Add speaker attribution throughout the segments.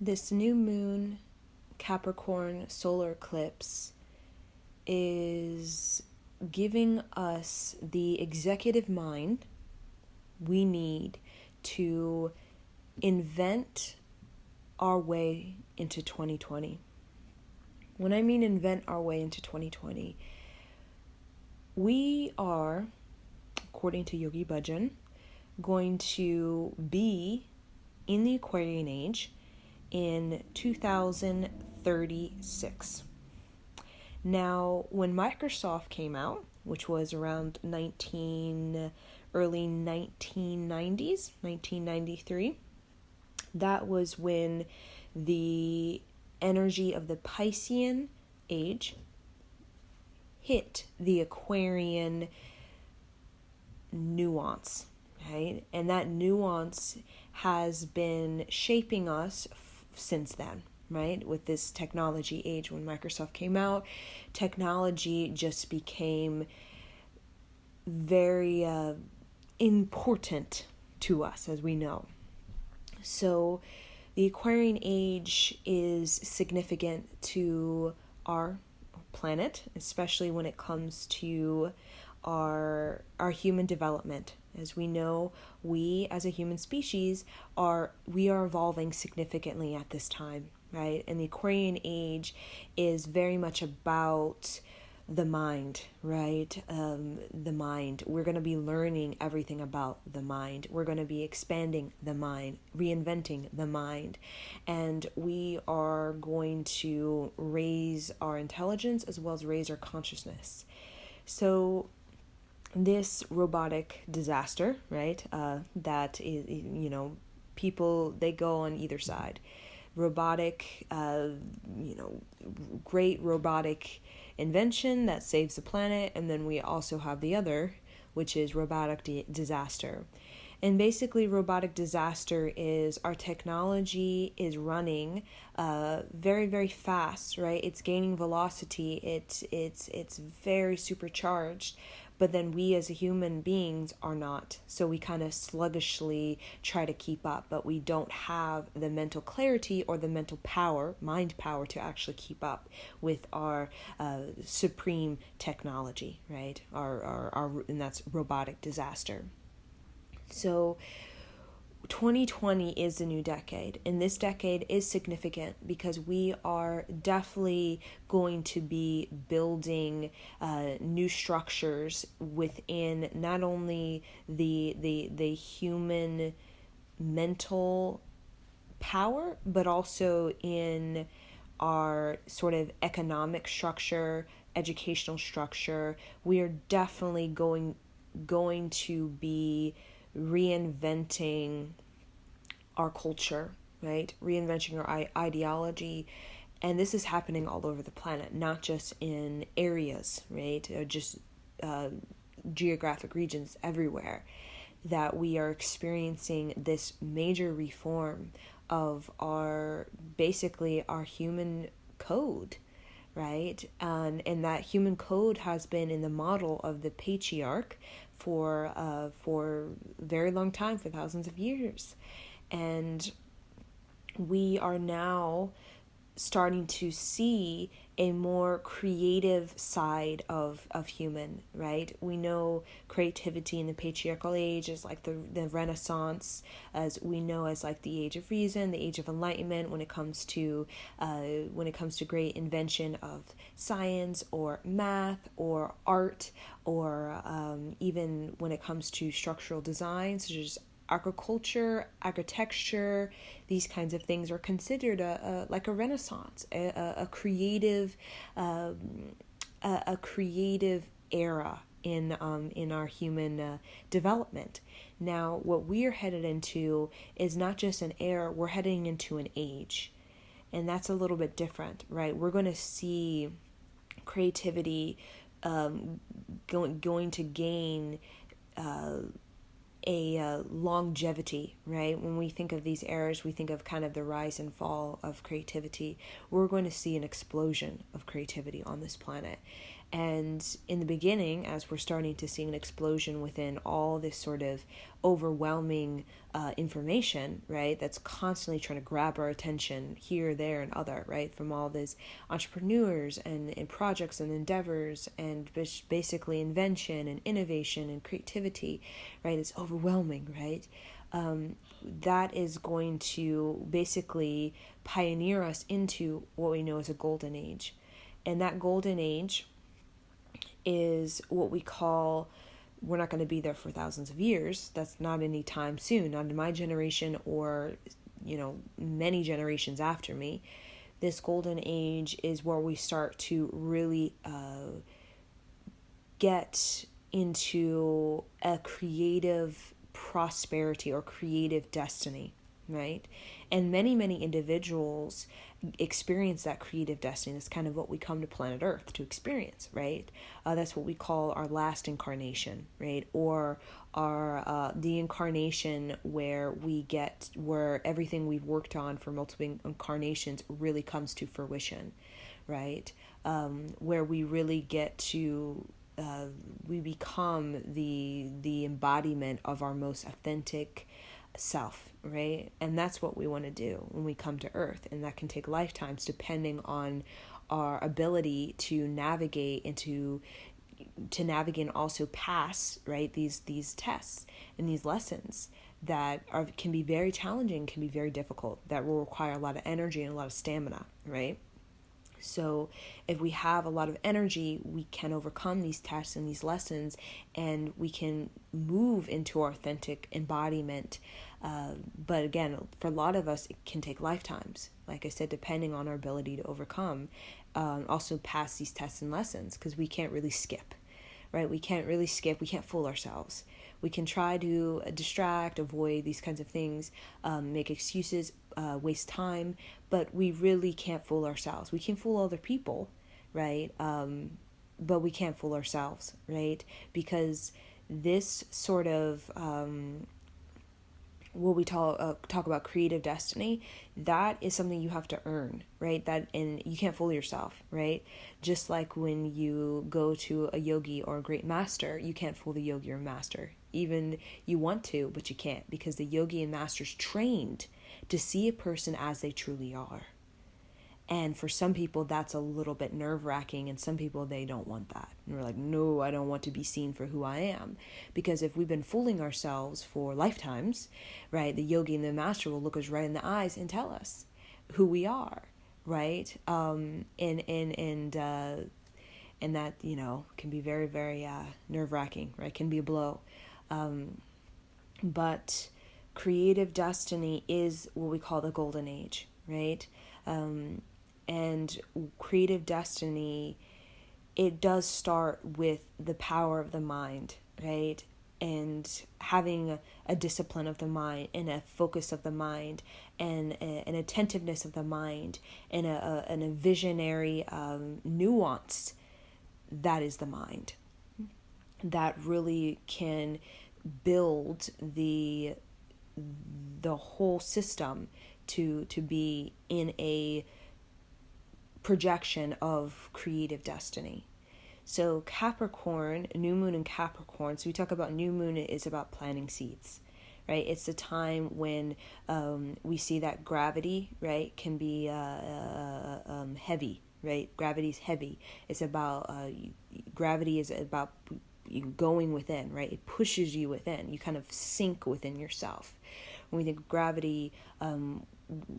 Speaker 1: This new moon Capricorn solar eclipse is giving us the executive mind we need to invent our way into 2020. When I mean invent our way into 2020, we are, according to Yogi Bhajan, going to be in the Aquarian age in 2036. Now, when Microsoft came out, which was around early 1990s, 1993, that was when the energy of the Piscean age hit the Aquarian nuance, right? And that nuance has been shaping us since then, right? With this technology age, when Microsoft came out, technology just became very important to us, as we know. So the Aquarian age is significant to our planet, especially when it comes to our human development. As we know, we as a human species are evolving significantly at this time, right? And the Aquarian age is very much about the mind, right? The mind. We're going to be learning everything about the mind. We're going to be expanding the mind, reinventing the mind. And we are going to raise our intelligence as well as raise our consciousness. So this robotic disaster, right? That is, people, they go on either side. Robotic, great robotic invention that saves the planet, and then we also have the other, which is robotic disaster. And basically, robotic disaster is our technology is running very, very fast, right? It's gaining velocity. It's very supercharged. But then we as human beings are not. So we kind of sluggishly try to keep up, but we don't have the mental clarity or the mental power, mind power, to actually keep up with our supreme technology, right? And that's robotic disaster. So 2020 is the new decade, and this decade is significant because we are definitely going to be building new structures within not only the human mental power, but also in our sort of economic structure, educational structure. We are definitely going to be reinventing our culture, right? Reinventing our ideology. And this is happening all over the planet, not just in areas, right? Or just geographic regions everywhere, that we are experiencing this major reform of basically our human code, right? And that human code has been in the model of the patriarch for a very long time, for thousands of years. And we are now starting to see a more creative side of human, right? We know creativity in the patriarchal age is like the Renaissance, as we know as like the age of reason, the age of enlightenment, when it comes to great invention of science or math or art, or even when it comes to structural design, such as architecture, these kinds of things are considered like a renaissance, a creative era in our human development. Now, what we are headed into is not just an era; we're heading into an age, and that's a little bit different, right? We're going to see creativity going to gain a longevity, right? When we think of these eras, we think of kind of the rise and fall of creativity. We're going to see an explosion of creativity on this planet. And in the beginning, as we're starting to see an explosion within all this sort of overwhelming information, right, that's constantly trying to grab our attention here, there, and other, right, from all these entrepreneurs and projects and endeavors and basically invention and innovation and creativity, right, it's overwhelming, right? That is going to basically pioneer us into what we know as a golden age. And that golden age is what we call, we're not going to be there for thousands of years. That's not any time soon, not in my generation or, many generations after me. This golden age is where we start to really get into a creative prosperity or creative destiny, right? And many individuals experience that creative destiny. That's kind of what we come to planet Earth to experience, right? That's what we call our last incarnation, right? Or our the incarnation where everything we've worked on for multiple incarnations really comes to fruition, right? Where we really get to we become the embodiment of our most authentic self, right? And that's what we want to do when we come to Earth, and that can take lifetimes depending on our ability to navigate and also pass, right, these tests and these lessons that can be very challenging, can be very difficult, that will require a lot of energy and a lot of stamina, right? So if we have a lot of energy, we can overcome these tests and these lessons, and we can move into our authentic embodiment. But again, for a lot of us, it can take lifetimes, like I said, depending on our ability to overcome, also pass these tests and lessons, because we can't really skip, right? We can't really skip. We can't fool ourselves. We can try to distract, avoid these kinds of things, make excuses, waste time, but we really can't fool ourselves. We can fool other people, right? But we can't fool ourselves, right? Because this sort of what we talk about creative destiny, that is something you have to earn, right? And you can't fool yourself, right? Just like when you go to a yogi or a great master, you can't fool the yogi or master. Even you want to, but you can't, because the yogi and master's trained to see a person as they truly are. And for some people, that's a little bit nerve-wracking, and some people, they don't want that. And we're like, no, I don't want to be seen for who I am. Because if we've been fooling ourselves for lifetimes, right, the yogi and the master will look us right in the eyes and tell us who we are, right? And that, can be very, very nerve-wracking, right? Can be a blow. But creative destiny is what we call the golden age, right? And creative destiny, it does start with the power of the mind, right? And having a discipline of the mind, and a focus of the mind, and an attentiveness of the mind, and a visionary nuance, that is the mind. That really can build the whole system to be in a projection of creative destiny. So Capricorn, new moon in Capricorn, so we talk about new moon is about planting seeds, right? It's the time when we see that gravity, right, can be heavy, right? Gravity's heavy. It's about, gravity is about going within, right? It pushes you within. You kind of sink within yourself. When we think of gravity,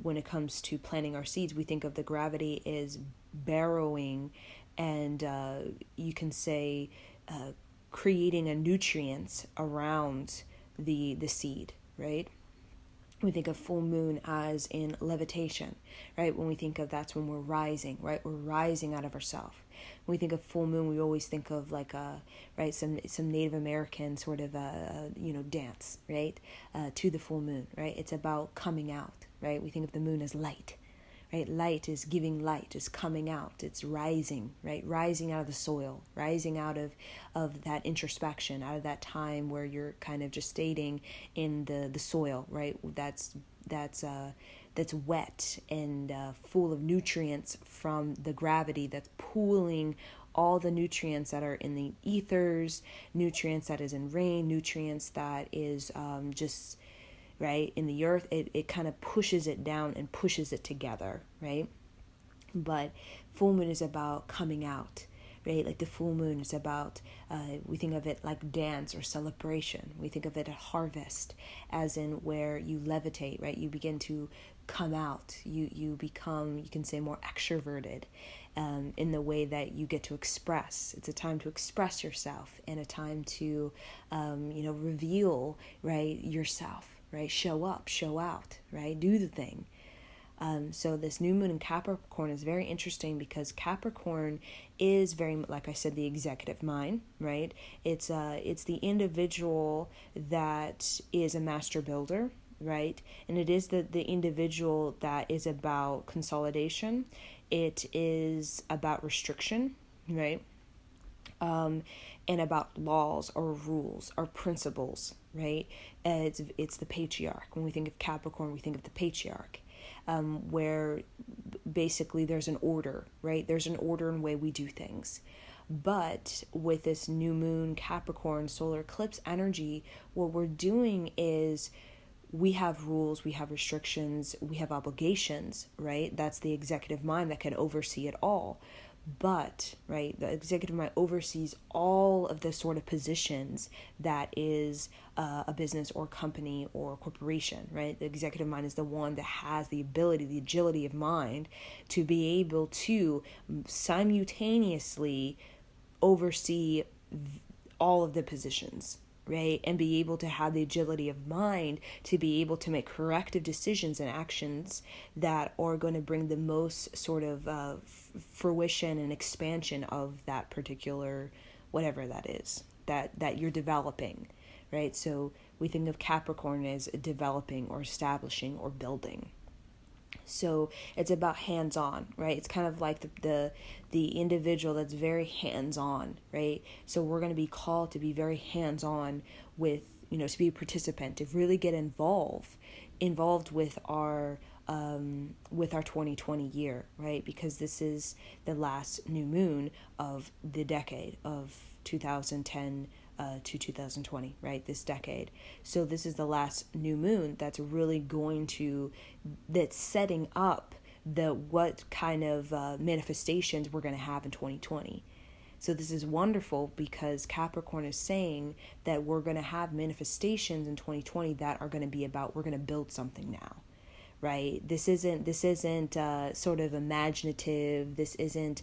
Speaker 1: when it comes to planting our seeds, we think of the gravity as barrowing, and you can say creating a nutrients around the seed, right? We think of full moon as in levitation, right? When we think of, that's when we're rising, right? We're rising out of ourselves. When we think of full moon, we always think of like right, some Native American sort of dance, right? To the full moon, right? It's about coming out, right? We think of the moon as light, right? Light is giving light, is coming out, it's rising, right? Rising out of the soil, rising out of that introspection, out of that time where you're kind of just stating in the soil, right? That's wet and full of nutrients from the gravity that's pooling all the nutrients that are in the ethers, nutrients that is in rain, nutrients that is just, right, in the earth. It kind of pushes it down and pushes it together, right? But full moon is about coming out, right? Like the full moon is about, we think of it like dance or celebration. We think of it a harvest, as in where you levitate, right? You begin to come out. You become, you can say, more extroverted in the way that you get to express. It's a time to express yourself and a time to, reveal, right, yourself, right? Show up, show out, right? Do the thing. So this new moon in Capricorn is very interesting because Capricorn is very, like I said, the executive mind, right? It's the individual that is a master builder, right? And it is the individual that is about consolidation. It is about restriction, right? And about laws or rules or principles, right? It's the patriarch. When we think of Capricorn, we think of the patriarch. Where basically there's an order, right? There's an order in the way we do things. But with this new moon Capricorn solar eclipse energy, what we're doing is we have rules, we have restrictions, we have obligations, right? That's the executive mind that can oversee it all. But, right, the executive mind oversees all of the sort of positions that is a business or company or corporation, right? The executive mind is the one that has the ability, the agility of mind to be able to simultaneously oversee all of the positions, right? And be able to have the agility of mind to be able to make corrective decisions and actions that are going to bring the most sort of fruition and expansion of that particular, whatever that is, that you're developing, right? So we think of Capricorn as developing or establishing or building. So it's about hands-on, right? It's kind of like the individual that's very hands-on, right? So we're going to be called to be very hands-on with, to be a participant, to really get involved with our 2020 year, right? Because this is the last new moon of the decade of 2010 to 2020, right? This decade. So this is the last new moon that's really that's setting up what kind of manifestations we're going to have in 2020. So this is wonderful because Capricorn is saying that we're going to have manifestations in 2020 that are going to be about, we're going to build something now. Right? This isn't sort of imaginative. This isn't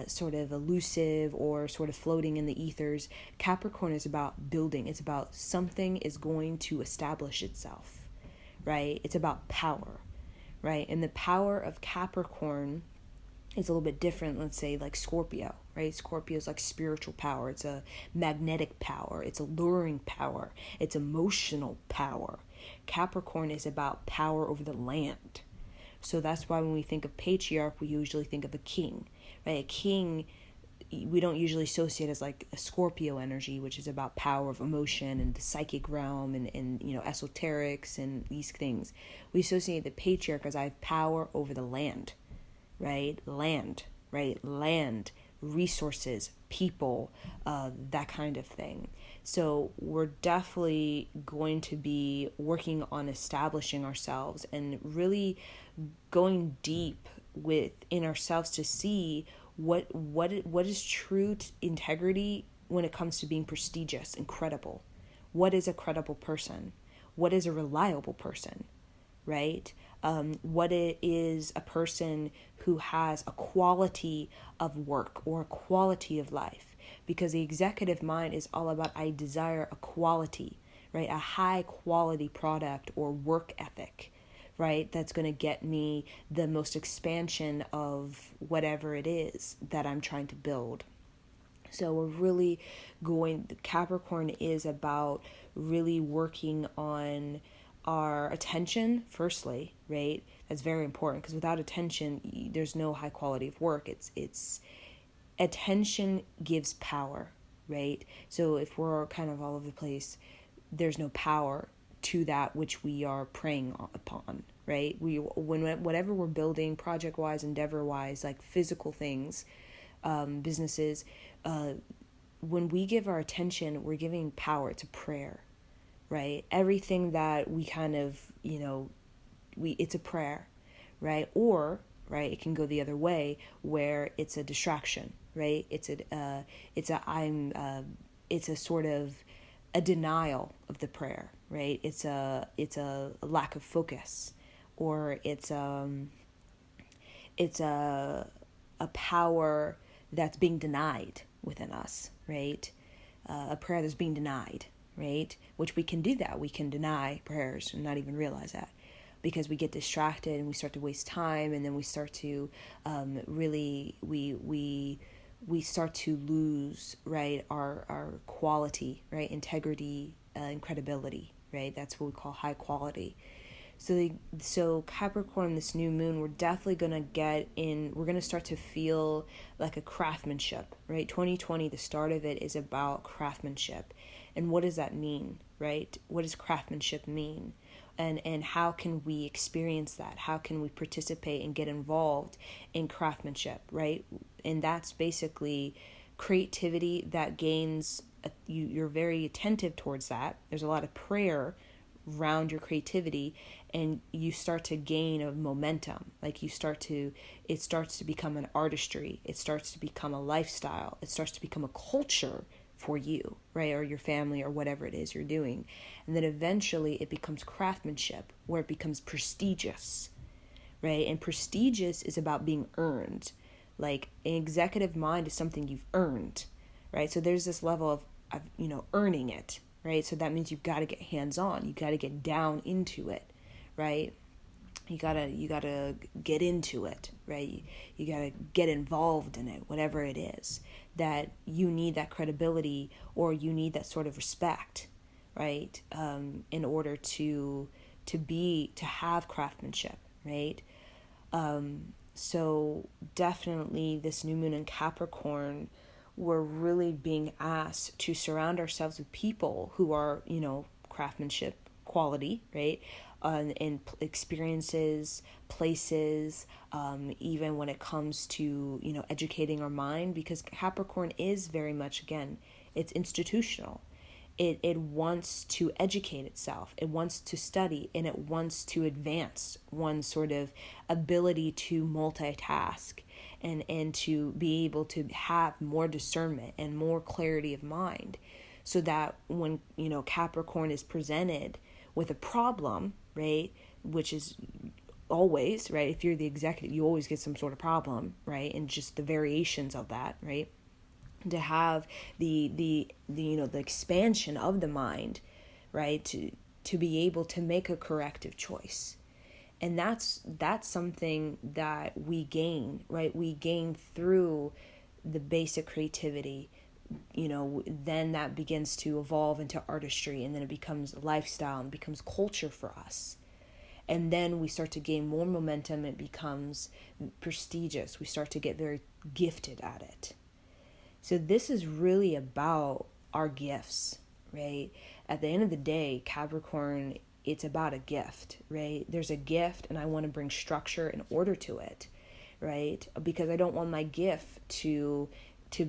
Speaker 1: sort of elusive or sort of floating in the ethers. Capricorn is about building. It's about something is going to establish itself, right? It's about power, right? And the power of Capricorn is a little bit different, let's say, like Scorpio, right? Scorpio is like spiritual power. It's a magnetic power. It's alluring power. It's emotional power. Capricorn is about power over the land. So that's why when we think of patriarch, we usually think of a king, right? A king, we don't usually associate as like a Scorpio energy, which is about power of emotion and the psychic realm and esoterics and these things. We associate the patriarch as I have power over the land, right? Land, right? Land, resources, people, that kind of thing. So we're definitely going to be working on establishing ourselves and really going deep within ourselves to see what is true integrity when it comes to being prestigious and credible. What is a credible person? What is a reliable person? Right? What it is a person who has a quality of work or a quality of life. Because the executive mind is all about, I desire a quality, right? A high quality product or work ethic, right? That's going to get me the most expansion of whatever it is that I'm trying to build. So we're really Capricorn is about really working on our attention, firstly, right? That's very important because without attention, there's no high quality of work. It's attention gives power, right? So if we're kind of all over the place, there's no power to that which we are preying upon, right? Whenever we're building project-wise, endeavor-wise, like physical things, businesses, when we give our attention, we're giving power to prayer, right? Everything that we kind of, it's a prayer, right? Or, right, it can go the other way where it's a distraction, right? It's a sort of a denial of the prayer, right? It's a lack of focus, or it's a power that's being denied within us, right? A prayer that's being denied, right? Which we can do that. We can deny prayers and not even realize that, because we get distracted and we start to waste time, and then we start to we start to lose, right, our quality, right, integrity, and credibility, right? That's what we call high quality. So Capricorn, this new moon, we're definitely going to we're going to start to feel like a craftsmanship, right? 2020, the start of it is about craftsmanship. And what does that mean, right? What does craftsmanship mean? And how can we experience that? How can we participate and get involved in craftsmanship, right? And that's basically creativity that gains, you're very attentive towards that. There's a lot of prayer around your creativity, and you start to gain a momentum. Like it starts to become an artistry. It starts to become a lifestyle. It starts to become a culture for you, right? Or your family, or whatever it is you're doing. And then eventually it becomes craftsmanship, where it becomes prestigious, right? And prestigious is about being earned. Like an executive mind is something you've earned, right? So there's this level of earning it, right? So that means you've got to get hands-on. You got to get down into it, right? You gotta get into it, right? You gotta get involved in it, whatever it is. That you need that credibility, or you need that sort of respect, right? In order to have craftsmanship, right? So definitely this new moon in Capricorn, we're really being asked to surround ourselves with people who are, craftsmanship quality, right? And experiences, places, even when it comes to, educating our mind, because Capricorn is very much, again, it's institutional. It wants to educate itself. It wants to study, and it wants to advance one's sort of ability to multitask and to be able to have more discernment and more clarity of mind, so that when, Capricorn is presented with a problem, right, which is always, right, if you're the executive, you always get some sort of problem, right, and just the variations of that, right, to have the expansion of the mind, right, to be able to make a corrective choice. And that's something that we gain, right? We gain through the basic creativity. Then that begins to evolve into artistry, and then it becomes lifestyle and becomes culture for us. And then we start to gain more momentum. It becomes prestigious. We start to get very gifted at it. So this is really about our gifts, right? At the end of the day, Capricorn, it's about a gift, right? There's a gift, and I want to bring structure and order to it, right? Because I don't want my gift to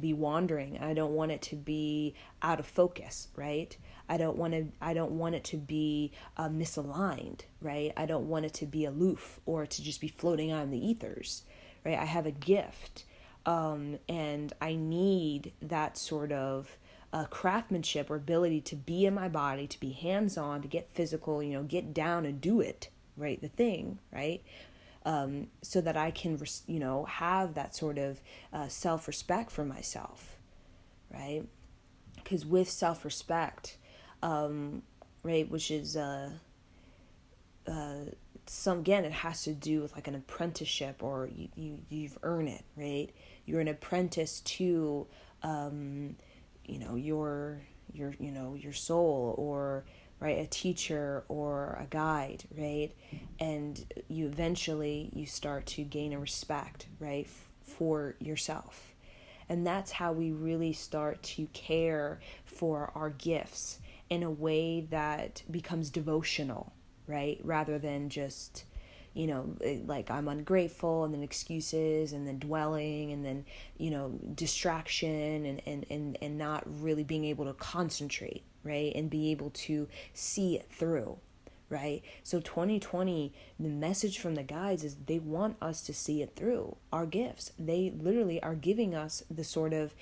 Speaker 1: be wandering. I don't want it to be out of focus, right? I don't want it to be misaligned, right? I don't want it to be aloof or to just be floating out in the ethers, right? I have a gift, and I need that sort of craftsmanship or ability to be in my body, to be hands-on, to get physical, get down and do it, right? The thing, right? So that I can, have that sort of self-respect for myself, right? Because with self-respect, right, which is again, it has to do with like an apprenticeship, or you've earned it, right? You're an apprentice to, your soul, or right, a teacher or a guide, right? And you eventually start to gain a respect, right, for yourself. And that's how we really start to care for our gifts in a way that becomes devotional, right? Rather than just, like I'm ungrateful, and then excuses, and then dwelling, and then, distraction, and not really being able to concentrate, right? And be able to see it through, right? So 2020, the message from the guides is they want us to see it through our gifts. They literally are giving us the sort of,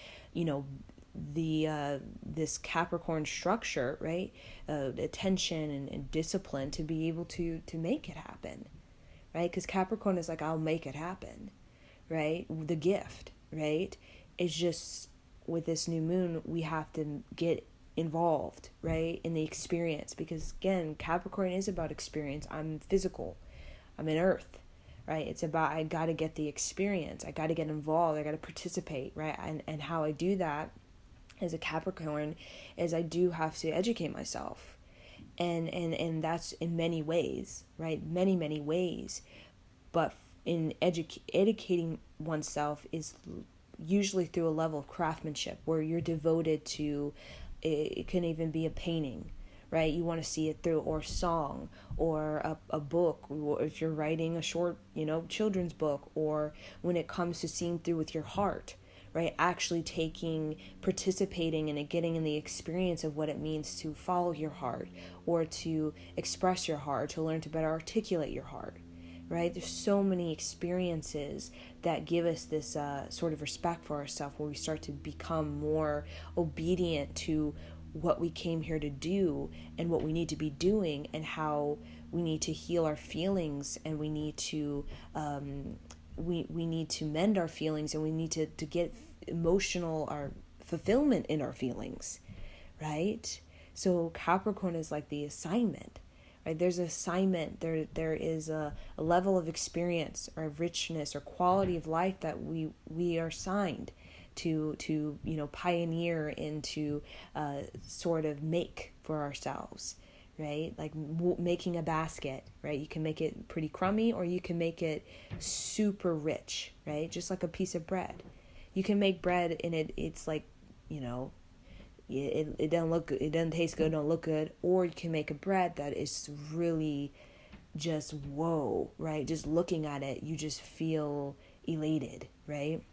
Speaker 1: this Capricorn structure, right? Attention and discipline to be able to make it happen, right? Because Capricorn is like, I'll make it happen, right? The gift, right? It's just with this new moon, we have to get involved, right, in the experience, because again, Capricorn is about experience. I'm physical, I'm in earth, right? It's about, I got to get the experience, I got to get involved, I got to participate, right? And how I do that as a Capricorn is I do have to educate myself, and that's in many ways, right? Many ways. But in educating oneself is usually through a level of craftsmanship where you're devoted to. It can even be a painting, right? You want to see it through, or song, or a book, or if you're writing a short, children's book, or when it comes to seeing through with your heart, right? Actually participating in it, getting in the experience of what it means to follow your heart, or to express your heart, to learn to better articulate your heart, right? There's so many experiences that give us this sort of respect for ourselves, where we start to become more obedient to what we came here to do and what we need to be doing, and how we need to heal our feelings, and we need to we need to mend our feelings, and we need to get emotional or fulfillment in our feelings, right? So Capricorn is like the assignment. Right? There's an assignment, there is a level of experience or richness or quality of life that we are assigned to pioneer and to sort of make for ourselves, right? Like making a basket, right? You can make it pretty crummy, or you can make it super rich, right? Just like a piece of bread. You can make bread and it's like, it doesn't look good, it doesn't taste good, don't look good. Or you can make a bread that is really just whoa, right? Just looking at it, you just feel elated, right?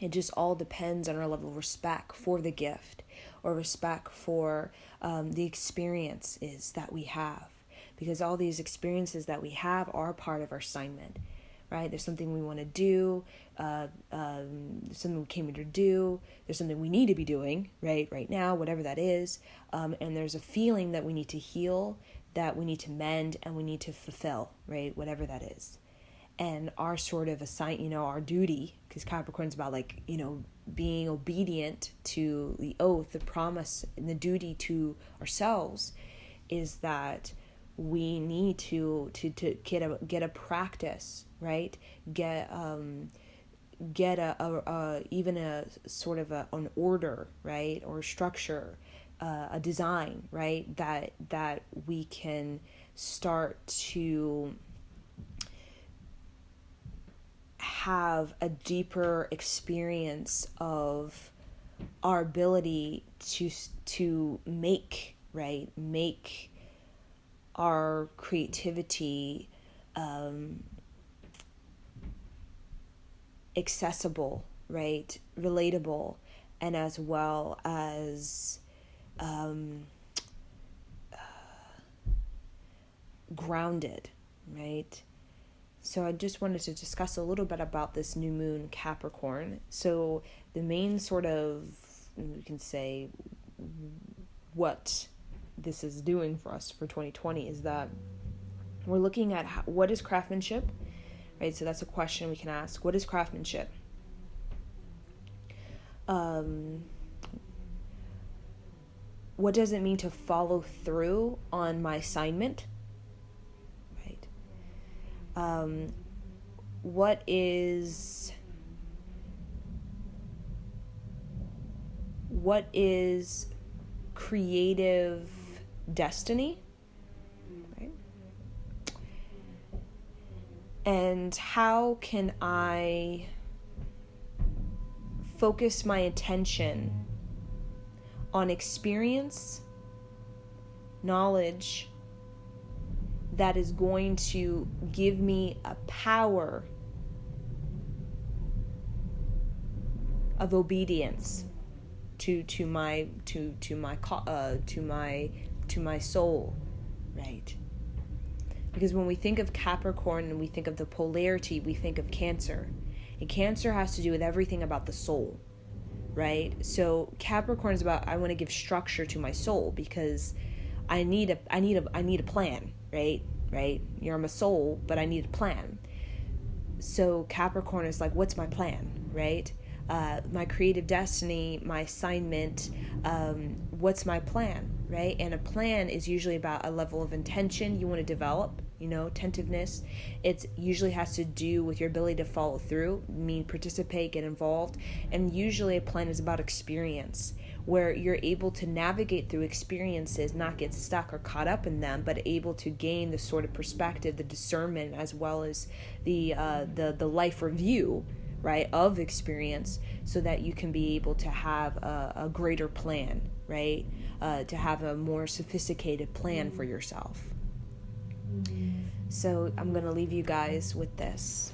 Speaker 1: It just all depends on our level of respect for the gift, or respect for the experiences that we have, because all these experiences that we have are part of our assignment, right? There's something we want to do, something we came here to do, there's something we need to be doing, right now, whatever that is, and there's a feeling that we need to heal, that we need to mend, and we need to fulfill, right? Whatever that is. And our sort of our duty, because Capricorn's about being obedient to the oath, the promise, and the duty to ourselves, is that we need to get a practice, right? Get even a sort of an order, right, or structure, a design, right, that we can start to have a deeper experience of our ability to make our creativity accessible, right, relatable, and as well as grounded, right? So I just wanted to discuss a little bit about this new moon Capricorn. So the main sort of, we can say, what this is doing for us for 2020 is that we're looking at what is craftsmanship, right? So that's a question we can ask. What is craftsmanship? What does it mean to follow through on my assignment? What is creative destiny, right? And how can I focus my attention on experience, knowledge, that is going to give me a power of obedience to my soul, right? Because when we think of Capricorn and we think of the polarity, we think of Cancer. And Cancer has to do with everything about the soul, right? So Capricorn is about, I want to give structure to my soul because I need a plan, right? I'm a soul, but I need a plan. So Capricorn is like, what's my plan, right? My creative destiny, my assignment, what's my plan, right? And a plan is usually about a level of intention you want to develop, attentiveness. It usually has to do with your ability to follow through, participate, get involved. And usually a plan is about experience, where you're able to navigate through experiences, not get stuck or caught up in them, but able to gain the sort of perspective, the discernment, as well as the life review, right, of experience, so that you can be able to have a greater plan, right, to have a more sophisticated plan for yourself. So I'm going to leave you guys with this.